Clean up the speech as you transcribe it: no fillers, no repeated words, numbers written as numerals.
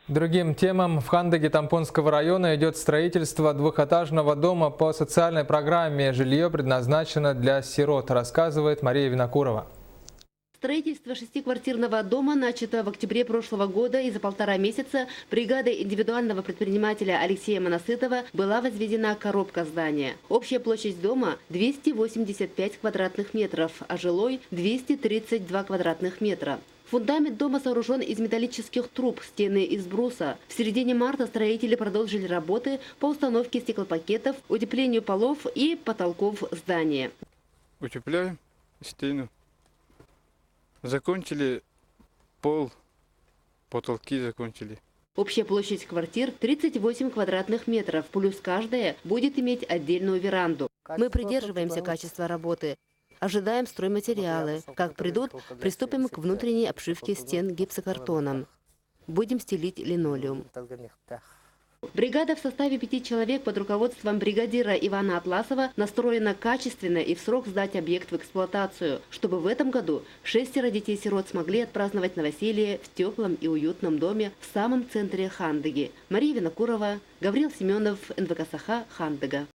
Другим темам. В Хандыге Тампонского района идет строительство двухэтажного дома по социальной программе. Жилье предназначено для сирот, рассказывает Мария Винокурова. Строительство шестиквартирного дома начато в октябре прошлого года, и за 1,5 месяца бригадой индивидуального предпринимателя Алексея Моносытова была возведена коробка здания. Общая площадь дома 285 квадратных метров, а жилой 232 квадратных метра. Фундамент дома сооружен из металлических труб, стены из бруса. В середине марта строители продолжили работы по установке стеклопакетов, утеплению полов и потолков здания. Утепляем стену. Закончили пол, потолки закончили. Общая площадь квартир 38 квадратных метров, плюс каждая будет иметь отдельную веранду. Мы придерживаемся качества работы. Ожидаем стройматериалы. Как придут, приступим к внутренней обшивке стен гипсокартоном. Будем стелить линолеум. Бригада в составе 5 человек под руководством бригадира Ивана Атласова настроена качественно и в срок сдать объект в эксплуатацию, чтобы в этом году 6 детей-сирот смогли отпраздновать новоселье в теплом и уютном доме в самом центре Хандыги. Мария Винокурова, Гаврил Семенов, НВК Саха, Хандыга.